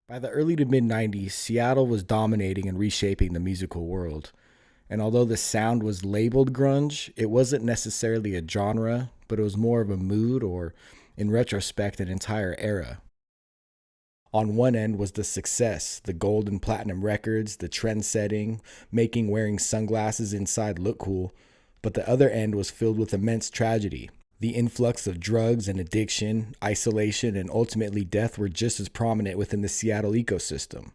By the early to mid 90s, Seattle was dominating and reshaping the musical world. And although the sound was labeled grunge, it wasn't necessarily a genre, but it was more of a mood or, in retrospect, an entire era. On one end was the success, the gold and platinum records, the trend setting, making wearing sunglasses inside look cool, but the other end was filled with immense tragedy. The influx of drugs and addiction, isolation, and ultimately death were just as prominent within the Seattle ecosystem.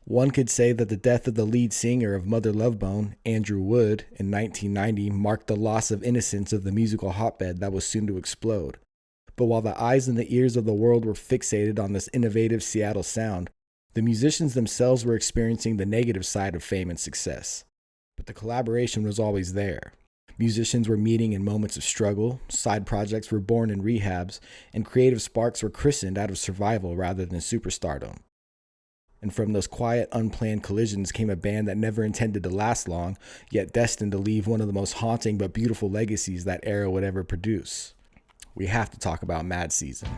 One could say that the death of the lead singer of Mother Love Bone, Andrew Wood, in 1990 marked the loss of innocence of the musical hotbed that was soon to explode. But while the eyes and the ears of the world were fixated on this innovative Seattle sound, the musicians themselves were experiencing the negative side of fame and success. But the collaboration was always there. Musicians were meeting in moments of struggle, side projects were born in rehabs, and creative sparks were christened out of survival rather than superstardom. And from those quiet, unplanned collisions came a band that never intended to last long, yet destined to leave one of the most haunting but beautiful legacies that era would ever produce. We have to talk about Mad Season.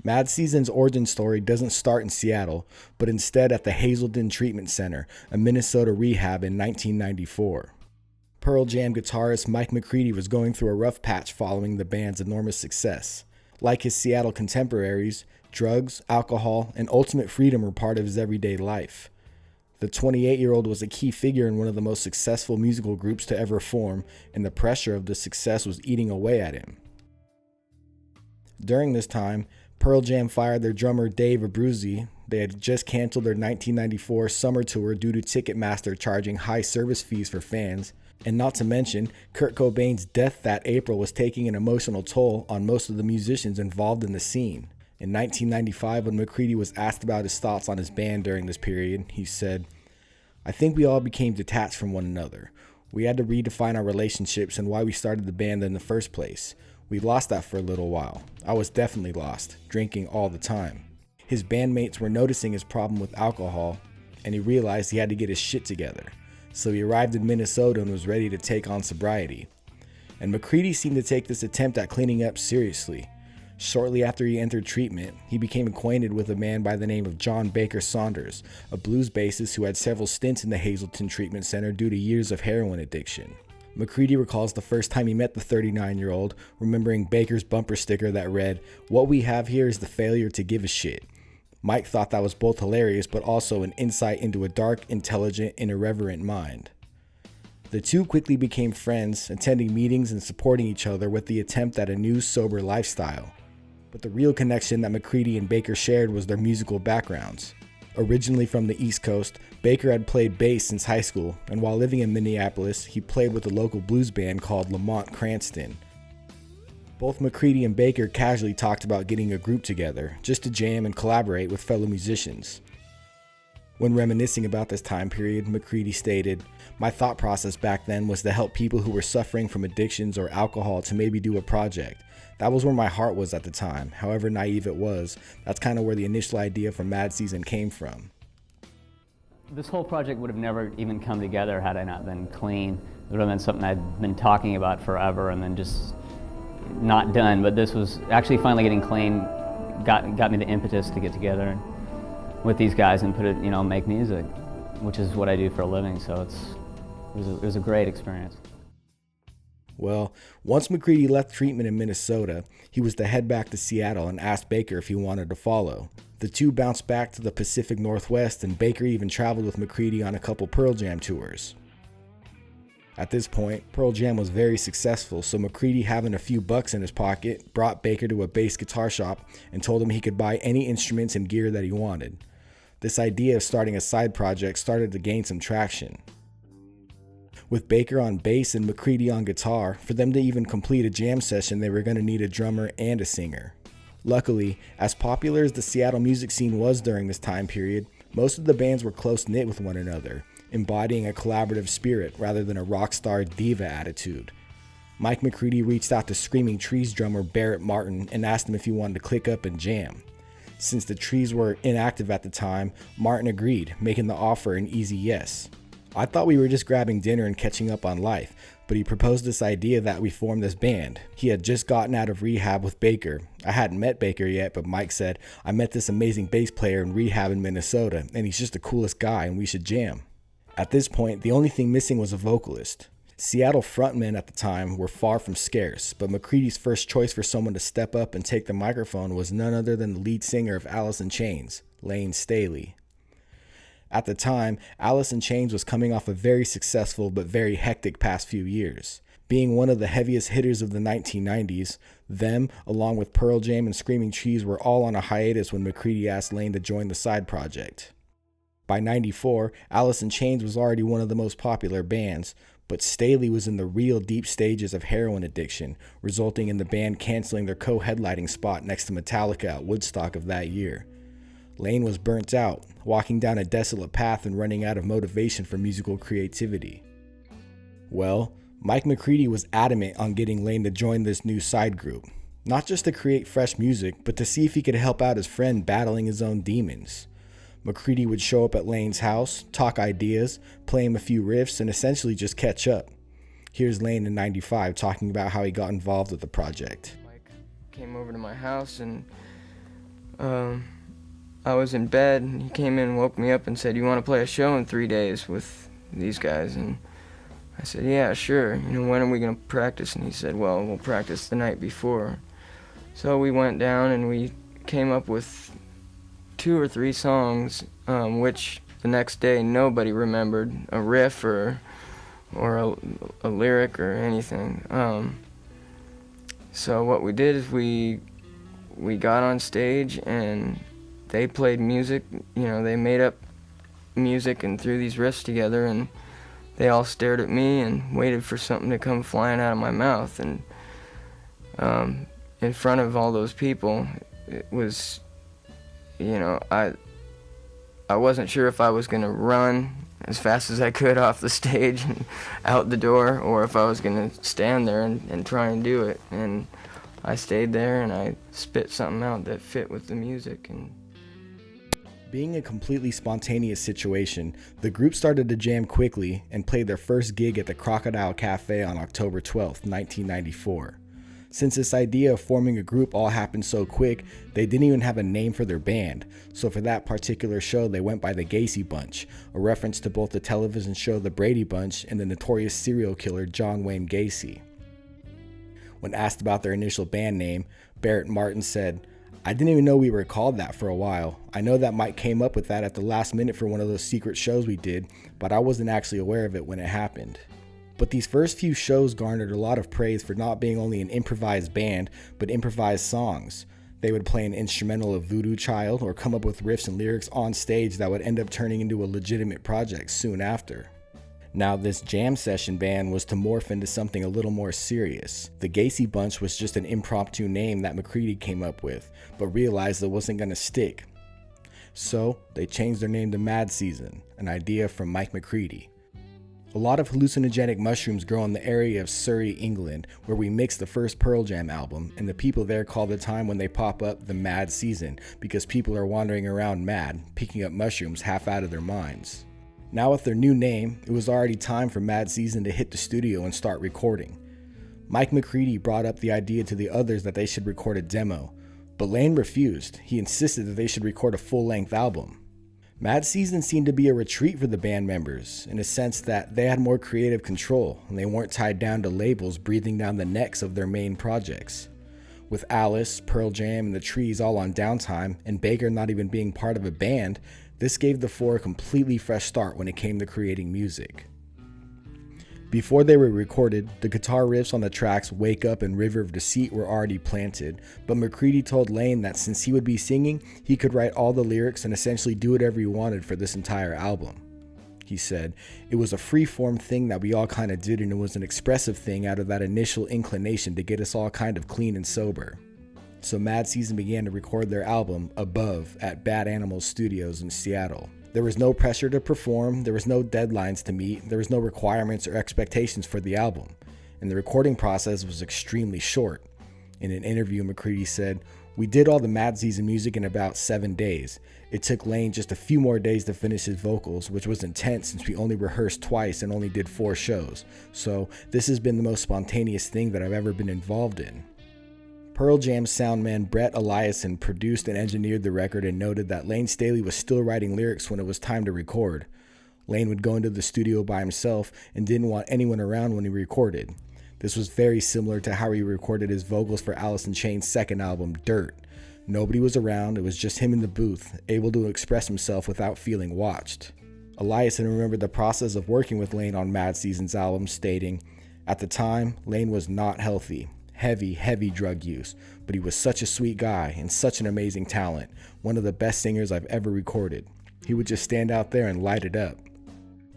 Mad Season's origin story doesn't start in Seattle, but instead at the Hazelden Treatment Center, a Minnesota rehab in 1994. Pearl Jam guitarist Mike McCready was going through a rough patch following the band's enormous success. Like his Seattle contemporaries, drugs, alcohol, and ultimate freedom were part of his everyday life. The 28-year-old was a key figure in one of the most successful musical groups to ever form, and the pressure of the success was eating away at him. During this time, Pearl Jam fired their drummer Dave Abruzzi. They had just canceled their 1994 summer tour due to Ticketmaster charging high service fees for fans. And not to mention, Kurt Cobain's death that April was taking an emotional toll on most of the musicians involved in the scene. In 1995, when McCready was asked about his thoughts on his band during this period, he said, "I think we all became detached from one another. We had to redefine our relationships and why we started the band in the first place. We lost that for a little while. I was definitely lost, drinking all the time." His bandmates were noticing his problem with alcohol, and he realized he had to get his shit together. So he arrived in Minnesota and was ready to take on sobriety. And McCready seemed to take this attempt at cleaning up seriously. Shortly after he entered treatment, he became acquainted with a man by the name of John Baker Saunders, a blues bassist who had several stints in the Hazelden Treatment Center due to years of heroin addiction. McCready recalls the first time he met the 39-year-old, remembering Baker's bumper sticker that read, "What we have here is the failure to give a shit." Mike thought that was both hilarious but also an insight into a dark, intelligent, and irreverent mind. The two quickly became friends, attending meetings and supporting each other with the attempt at a new, sober lifestyle. But the real connection that McCready and Baker shared was their musical backgrounds. Originally from the East Coast, Baker had played bass since high school, and while living in Minneapolis, he played with a local blues band called Lamont Cranston. Both McCready and Baker casually talked about getting a group together, just to jam and collaborate with fellow musicians. When reminiscing about this time period, McCready stated, "My thought process back then was to help people who were suffering from addictions or alcohol to maybe do a project. That was where my heart was at the time, however naive it was. That's kind of where the initial idea for Mad Season came from." This whole project would have never even come together had I not been clean. It would have been something I'd been talking about forever and then just not done. But this was actually finally getting clean, got me the impetus to get together with these guys and make music, which is what I do for a living. So it was a great experience. Well, once McCready left treatment in Minnesota, he was to head back to Seattle and asked Baker if he wanted to follow. The two bounced back to the Pacific Northwest, and Baker even traveled with McCready on a couple Pearl Jam tours. At this point, Pearl Jam was very successful, so McCready, having a few bucks in his pocket, brought Baker to a bass guitar shop and told him he could buy any instruments and gear that he wanted. This idea of starting a side project started to gain some traction. With Baker on bass and McCready on guitar, for them to even complete a jam session, they were going to need a drummer and a singer. Luckily, as popular as the Seattle music scene was during this time period, most of the bands were close-knit with one another, embodying a collaborative spirit rather than a rock star diva attitude. Mike McCready reached out to Screaming Trees drummer Barrett Martin and asked him if he wanted to click up and jam. Since the Trees were inactive at the time, Martin agreed, making the offer an easy yes. I thought we were just grabbing dinner and catching up on life, but he proposed this idea that we form this band. He had just gotten out of rehab with Baker. I hadn't met Baker yet, but Mike said, "I met this amazing bass player in rehab in Minnesota, and he's just the coolest guy and we should jam." At this point, the only thing missing was a vocalist. Seattle frontmen at the time were far from scarce, but McCready's first choice for someone to step up and take the microphone was none other than the lead singer of Alice in Chains, Layne Staley. At the time, Alice in Chains was coming off a very successful but very hectic past few years. Being one of the heaviest hitters of the 1990s, them, along with Pearl Jam and Screaming Trees, were all on a hiatus when McCready asked Layne to join the side project. By '94, Alice in Chains was already one of the most popular bands, but Staley was in the real deep stages of heroin addiction, resulting in the band canceling their co-headlining spot next to Metallica at Woodstock of that year. Layne was burnt out, walking down a desolate path and running out of motivation for musical creativity. Well, Mike McCready was adamant on getting Layne to join this new side group, not just to create fresh music, but to see if he could help out his friend battling his own demons. McCready would show up at Layne's house, talk ideas, play him a few riffs, and essentially just catch up. Here's Layne in '95 talking about how he got involved with the project. Mike came over to my house and I was in bed and he came in and woke me up and said, "You want to play a show in 3 days with these guys?" And I said, "Yeah, sure. When are we going to practice?" And he said, "Well, we'll practice the night before." So we went down and we came up with 2 or 3 songs, which the next day nobody remembered a riff or a lyric or anything. So what we did is we got on stage and they played music. They made up music and threw these riffs together, and they all stared at me and waited for something to come flying out of my mouth. And in front of all those people, it was, I wasn't sure if I was going to run as fast as I could off the stage and out the door, or if I was going to stand there and try and do it. And I stayed there and I spit something out that fit with the music. And being a completely spontaneous situation, the group started to jam quickly and played their first gig at the Crocodile Cafe on October 12, 1994. Since this idea of forming a group all happened so quick, they didn't even have a name for their band, so for that particular show they went by the Gacy Bunch, a reference to both the television show The Brady Bunch and the notorious serial killer John Wayne Gacy. When asked about their initial band name, Barrett Martin said, "I didn't even know we were called that for a while. I know that Mike came up with that at the last minute for one of those secret shows we did, but I wasn't actually aware of it when it happened." But these first few shows garnered a lot of praise for not being only an improvised band, but improvised songs. They would play an instrumental of Voodoo Child or come up with riffs and lyrics on stage that would end up turning into a legitimate project soon after. Now, this jam session band was to morph into something a little more serious. The Gacy Bunch was just an impromptu name that McCready came up with, but realized it wasn't going to stick. So, they changed their name to Mad Season, an idea from Mike McCready. A lot of hallucinogenic mushrooms grow in the area of Surrey, England, where we mixed the first Pearl Jam album, and the people there call the time when they pop up the Mad Season, because people are wandering around mad, picking up mushrooms half out of their minds. Now with their new name, it was already time for Mad Season to hit the studio and start recording. Mike McCready brought up the idea to the others that they should record a demo, but Layne refused. He insisted that they should record a full-length album. Mad Season seemed to be a retreat for the band members, in a sense that they had more creative control, and they weren't tied down to labels breathing down the necks of their main projects. With Alice, Pearl Jam, and the Trees all on downtime, and Baker not even being part of a band, this gave the four a completely fresh start when it came to creating music. Before they were recorded, the guitar riffs on the tracks Wake Up and River of Deceit were already planted, but McCready told Layne that since he would be singing, he could write all the lyrics and essentially do whatever he wanted for this entire album. He said, "It was a free-form thing that we all kind of did, and it was an expressive thing out of that initial inclination to get us all kind of clean and sober." So Mad Season began to record their album, Above, at Bad Animals Studios in Seattle. There was no pressure to perform, there was no deadlines to meet, there was no requirements or expectations for the album. and the recording process was extremely short. In an interview, McCready said, "We did all the Mad Season music in about 7 days. It took Layne just a few more days to finish his vocals, which was intense since we only rehearsed twice and only did 4 shows. So this has been the most spontaneous thing that I've ever been involved in." Pearl Jam soundman Brett Eliason produced and engineered the record and noted that Layne Staley was still writing lyrics when it was time to record. Layne would go into the studio by himself and didn't want anyone around when he recorded. This was very similar to how he recorded his vocals for Alice in Chains' second album, Dirt. Nobody was around, it was just him in the booth, able to express himself without feeling watched. Eliason remembered the process of working with Layne on Mad Season's album, stating, "At the time, Layne was not healthy. Heavy drug use, but he was such a sweet guy and such an amazing talent, one of the best singers I've ever recorded. He would just stand out there and light it up."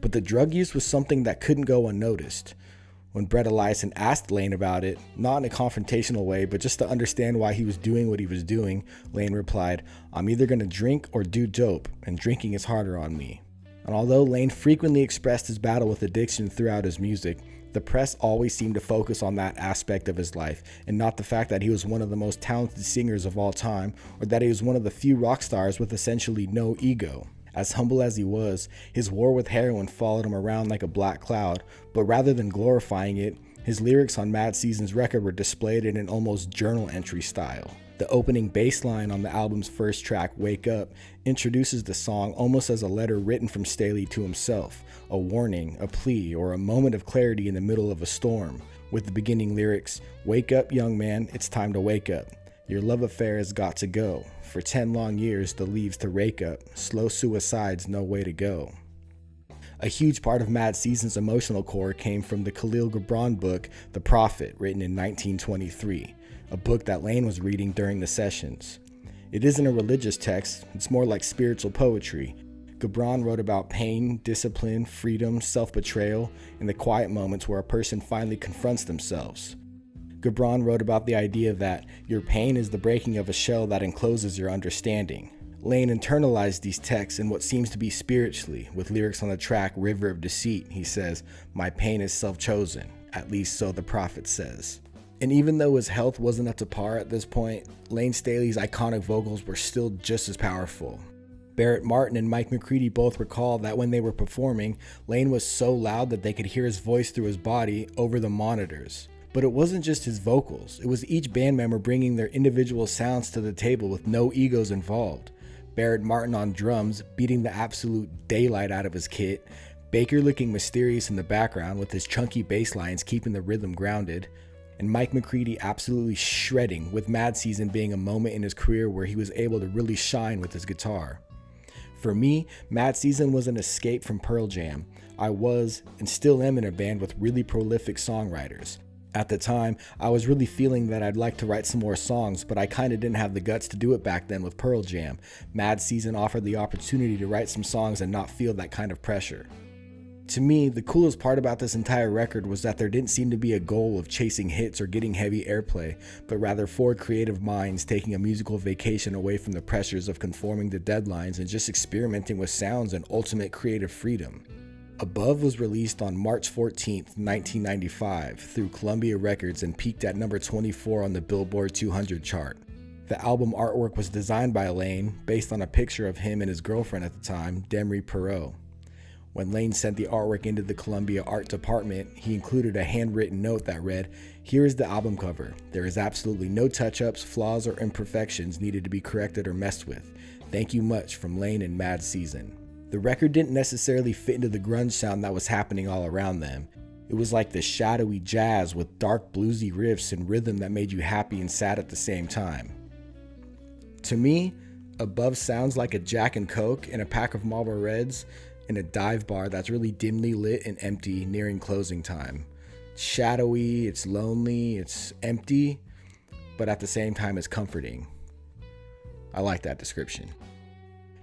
But the drug use was something that couldn't go unnoticed. When Brett Eliason asked Layne about it, not in a confrontational way, but just to understand why he was doing what he was doing, Layne replied, "I'm either going to drink or do dope, and drinking is harder on me." And although Layne frequently expressed his battle with addiction throughout his music, the press always seemed to focus on that aspect of his life, and not the fact that he was one of the most talented singers of all time, or that he was one of the few rock stars with essentially no ego. As humble as he was, his war with heroin followed him around like a black cloud, but rather than glorifying it, his lyrics on Mad Season's record were displayed in an almost journal entry style. The opening bass line on the album's first track, Wake Up, introduces the song almost as a letter written from Staley to himself, a warning, a plea, or a moment of clarity in the middle of a storm, with the beginning lyrics, "Wake up, young man, it's time to wake up. Your love affair has got to go. For 10 long years, the leaves to rake up. Slow suicide's no way to go." A huge part of Mad Season's emotional core came from the Khalil Gibran book, The Prophet, written in 1923, a book that Layne was reading during the sessions. It isn't a religious text, it's more like spiritual poetry. Gibran wrote about pain, discipline, freedom, self-betrayal, and the quiet moments where a person finally confronts themselves. Gibran wrote about the idea that your pain is the breaking of a shell that encloses your understanding. Layne internalized these texts in what seems to be spiritually, with lyrics on the track River of Deceit. He says, "My pain is self-chosen, at least so the prophet says." And even though his health wasn't up to par at this point, Layne Staley's iconic vocals were still just as powerful. Barrett Martin and Mike McCready both recall that when they were performing, Layne was so loud that they could hear his voice through his body over the monitors. But it wasn't just his vocals, it was each band member bringing their individual sounds to the table with no egos involved. Barrett Martin on drums, beating the absolute daylight out of his kit, Baker looking mysterious in the background with his chunky bass lines keeping the rhythm grounded, and Mike McCready absolutely shredding, with Mad Season being a moment in his career where he was able to really shine with his guitar. For me, Mad Season was an escape from Pearl Jam. I was, and still am, in a band with really prolific songwriters. At the time, I was really feeling that I'd like to write some more songs, but I kinda didn't have the guts to do it back then with Pearl Jam. Mad Season offered the opportunity to write some songs and not feel that kind of pressure. To me, the coolest part about this entire record was that there didn't seem to be a goal of chasing hits or getting heavy airplay, but rather 4 creative minds taking a musical vacation away from the pressures of conforming to deadlines and just experimenting with sounds and ultimate creative freedom. Above was released on March 14th, 1995 through Columbia Records and peaked at number 24 on the Billboard 200 chart. The album artwork was designed by Layne, based on a picture of him and his girlfriend at the time, Demry Perot. When Layne sent the artwork into the Columbia art department, he included a handwritten note that read, "Here is the album cover. There is absolutely no touch-ups, flaws, or imperfections needed to be corrected or messed with. Thank you much, from Layne and Mad Season." The record didn't necessarily fit into the grunge sound that was happening all around them. It was like the shadowy jazz with dark bluesy riffs and rhythm that made you happy and sad at the same time. To me, Above sounds like a Jack and Coke and a pack of Marlboro Reds in a dive bar that's really dimly lit and empty nearing closing time. It's shadowy, it's lonely, it's empty, but at the same time it's comforting. I like that description.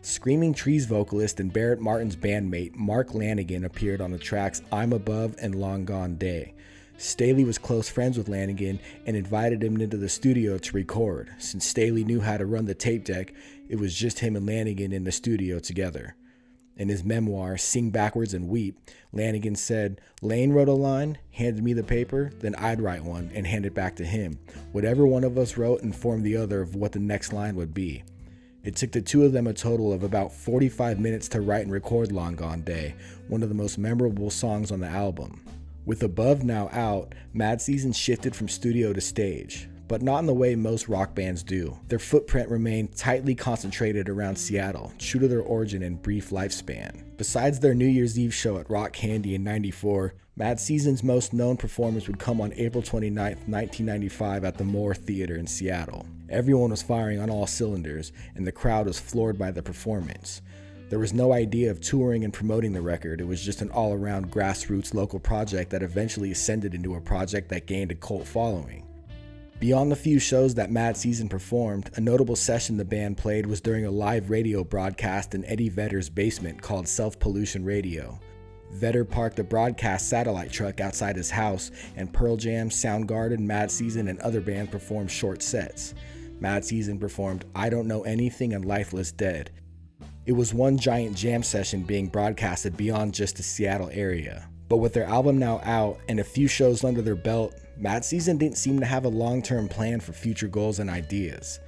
Screaming Trees vocalist and Barrett Martin's bandmate Mark Lanegan appeared on the tracks I'm Above and Long Gone Day. Staley was close friends with Lanegan and invited him into the studio to record. Since Staley knew how to run the tape deck, it was just him and Lanegan in the studio together. In his memoir, Sing Backwards and Weep, Lanegan said, "Layne wrote a line, handed me the paper, then I'd write one and hand it back to him. Whatever one of us wrote informed the other of what the next line would be. It took the two of them a total of about 45 minutes to write and record Long Gone Day, one of the most memorable songs on the album." With Above now out, Mad Season shifted from studio to stage, but not in the way most rock bands do. Their footprint remained tightly concentrated around Seattle, true to their origin and brief lifespan. Besides their New Year's Eve show at Rock Candy in '94, Mad Season's most known performance would come on April 29, 1995 at the Moore Theater in Seattle. Everyone was firing on all cylinders, and the crowd was floored by the performance. There was no idea of touring and promoting the record. It was just an all-around grassroots local project that eventually ascended into a project that gained a cult following. Beyond the few shows that Mad Season performed, a notable session the band played was during a live radio broadcast in Eddie Vedder's basement called Self-Pollution Radio. Vedder parked a broadcast satellite truck outside his house, and Pearl Jam, Soundgarden, Mad Season, and other bands performed short sets. Mad Season performed I Don't Know Anything and Lifeless Dead. It was one giant jam session being broadcasted beyond just the Seattle area. But with their album now out and a few shows under their belt, Mad Season didn't seem to have a long-term plan for future goals and ideas.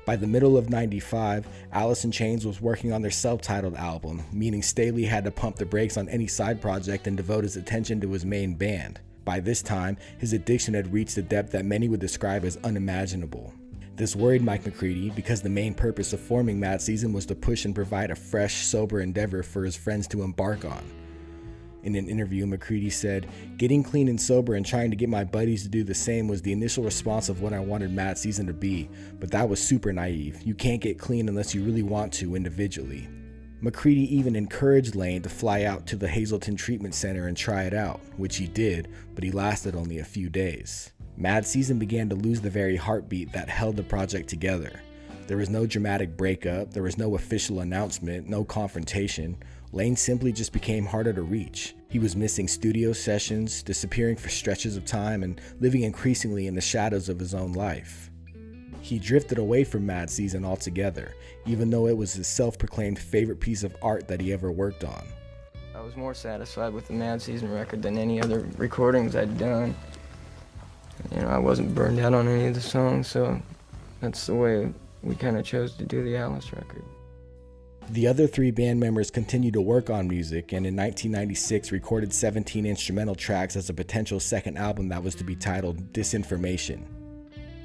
By the middle of '95, Alice in Chains was working on their self-titled album, meaning Staley had to pump the brakes on any side project and devote his attention to his main band. By this time, his addiction had reached a depth that many would describe as unimaginable. This worried Mike McCready because the main purpose of forming Mad Season was to push and provide a fresh, sober endeavor for his friends to embark on. In an interview, McCready said, "Getting clean and sober and trying to get my buddies to do the same was the initial response of what I wanted Mad Season to be, but that was super naive. You can't get clean unless you really want to individually." McCready even encouraged Layne to fly out to the Hazleton Treatment Center and try it out, which he did, but he lasted only a few days. Mad Season began to lose the very heartbeat that held the project together. There was no dramatic breakup, there was no official announcement, no confrontation. Layne simply just became harder to reach. He was missing studio sessions, disappearing for stretches of time, and living increasingly in the shadows of his own life. He drifted away from Mad Season altogether, even though it was his self-proclaimed favorite piece of art that he ever worked on. I was more satisfied with the Mad Season record than any other recordings I'd done. I wasn't burned out on any of the songs, so that's the way we kind of chose to do the Alice record. The other three band members continued to work on music, and in 1996 recorded 17 instrumental tracks as a potential second album that was to be titled Disinformation.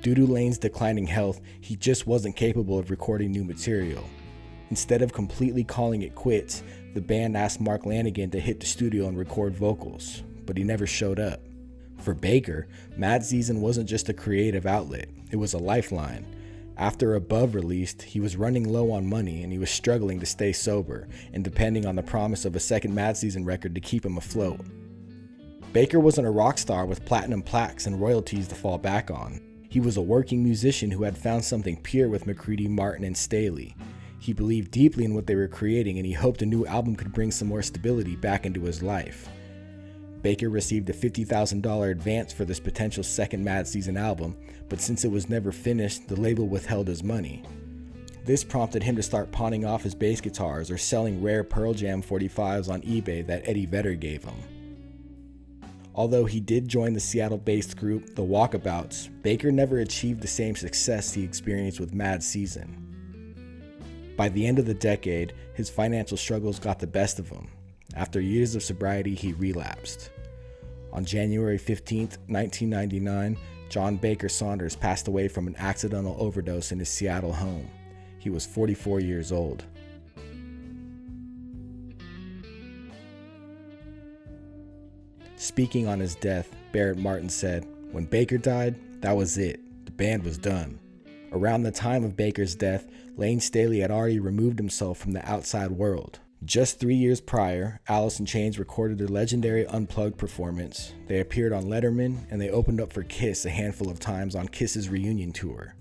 Due to Layne's declining health, he just wasn't capable of recording new material. Instead of completely calling it quits, the band asked Mark Lanegan to hit the studio and record vocals, but he never showed up. For Baker, Mad Season wasn't just a creative outlet, it was a lifeline. After Above released, he was running low on money and he was struggling to stay sober and depending on the promise of a second Mad Season record to keep him afloat. Baker wasn't a rock star with platinum plaques and royalties to fall back on. He was a working musician who had found something pure with McCready, Martin, and Staley. He believed deeply in what they were creating and he hoped a new album could bring some more stability back into his life. Baker received a $50,000 advance for this potential second Mad Season album, but since it was never finished, the label withheld his money. This prompted him to start pawning off his bass guitars or selling rare Pearl Jam 45s on eBay that Eddie Vedder gave him. Although he did join the Seattle-based group The Walkabouts, Baker never achieved the same success he experienced with Mad Season. By the end of the decade, his financial struggles got the best of him. After years of sobriety, he relapsed. On January 15, 1999, John Baker Saunders passed away from an accidental overdose in his Seattle home. He was 44 years old. Speaking on his death, Barrett Martin said, "When Baker died, that was it. The band was done." Around the time of Baker's death, Layne Staley had already removed himself from the outside world. Just 3 years prior, Alice in Chains recorded their legendary Unplugged performance. They appeared on Letterman, and they opened up for Kiss a handful of times on Kiss's reunion tour.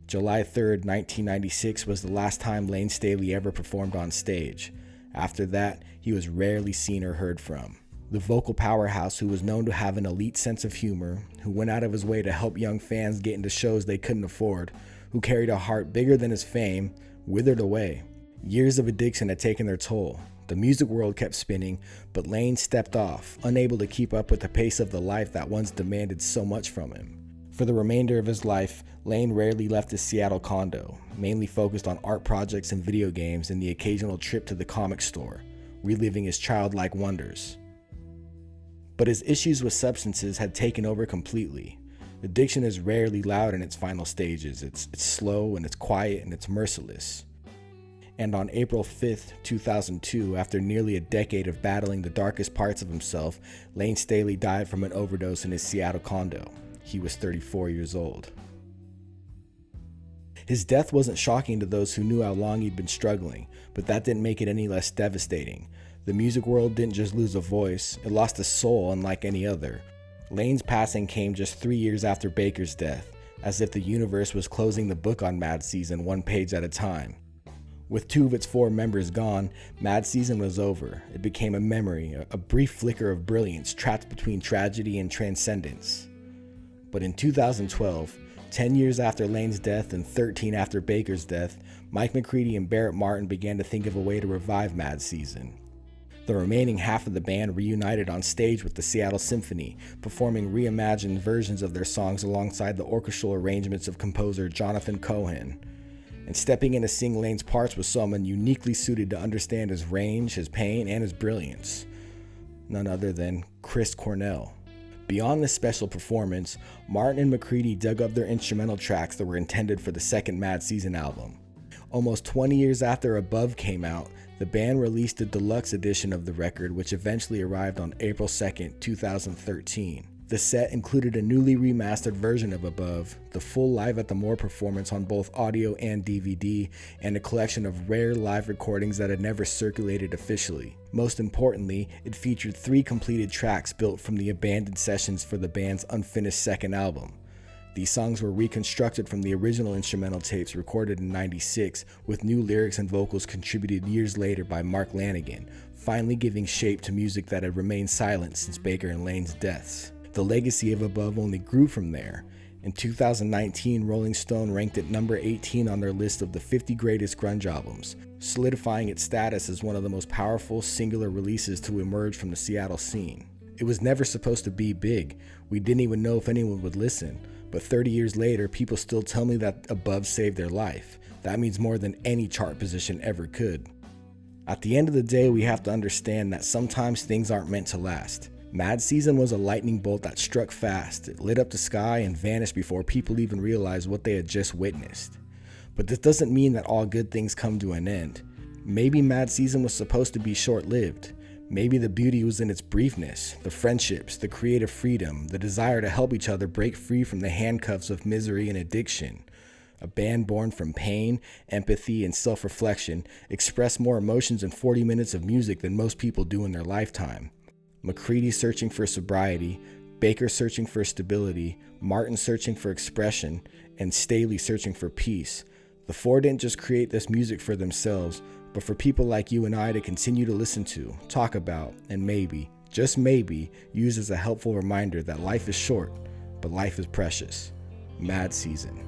July 3rd, 1996 was the last time Layne Staley ever performed on stage. After that, he was rarely seen or heard from. The vocal powerhouse who was known to have an elite sense of humor, who went out of his way to help young fans get into shows they couldn't afford, who carried a heart bigger than his fame, withered away. Years of addiction had taken their toll. The music world kept spinning, but Layne stepped off, unable to keep up with the pace of the life that once demanded so much from him. For the remainder of his life, Layne rarely left his Seattle condo, mainly focused on art projects and video games and the occasional trip to the comic store, reliving his childlike wonders. But his issues with substances had taken over completely. Addiction is rarely loud in its final stages. It's slow and it's quiet and it's merciless. And on April 5th, 2002, after nearly a decade of battling the darkest parts of himself, Layne Staley died from an overdose in his Seattle condo. He was 34 years old. His death wasn't shocking to those who knew how long he'd been struggling, but that didn't make it any less devastating. The music world didn't just lose a voice, it lost a soul unlike any other. Layne's passing came just 3 years after Baker's death, as if the universe was closing the book on Mad Season one page at a time. With 2 of its 4 members gone, Mad Season was over. It became a memory, a brief flicker of brilliance trapped between tragedy and transcendence. But in 2012, 10 years after Layne's death and 13 after Baker's death, Mike McCready and Barrett Martin began to think of a way to revive Mad Season. The remaining half of the band reunited on stage with the Seattle Symphony, performing reimagined versions of their songs alongside the orchestral arrangements of composer Jonathan Cohen. And stepping in to sing Layne's parts was someone uniquely suited to understand his range, his pain, and his brilliance. None other than Chris Cornell. Beyond this special performance, Martin and McCready dug up their instrumental tracks that were intended for the second Mad Season album. Almost 20 years after Above came out, the band released a deluxe edition of the record, which eventually arrived on April 2nd, 2013. The set included a newly remastered version of Above, the full Live at the Moore performance on both audio and DVD, and a collection of rare live recordings that had never circulated officially. Most importantly, it featured 3 completed tracks built from the abandoned sessions for the band's unfinished second album. These songs were reconstructed from the original instrumental tapes recorded in '96, with new lyrics and vocals contributed years later by Mark Lanegan, finally giving shape to music that had remained silent since Baker and Layne's deaths. The legacy of Above only grew from there. In 2019, Rolling Stone ranked it number 18 on their list of the 50 greatest grunge albums, solidifying its status as one of the most powerful singular releases to emerge from the Seattle scene. It was never supposed to be big. We didn't even know if anyone would listen. But 30 years later, people still tell me that Above saved their life. That means more than any chart position ever could. At the end of the day, we have to understand that sometimes things aren't meant to last. Mad Season was a lightning bolt that struck fast. It lit up the sky and vanished before people even realized what they had just witnessed. But this doesn't mean that all good things come to an end. Maybe Mad Season was supposed to be short-lived. Maybe the beauty was in its briefness, the friendships, the creative freedom, the desire to help each other break free from the handcuffs of misery and addiction. A band born from pain, empathy, and self-reflection expressed more emotions in 40 minutes of music than most people do in their lifetime. McCready searching for sobriety, Baker searching for stability, Martin searching for expression, and Staley searching for peace. The 4 didn't just create this music for themselves, but for people like you and I to continue to listen to, talk about, and maybe, just maybe, use as a helpful reminder that life is short, but life is precious. Mad Season.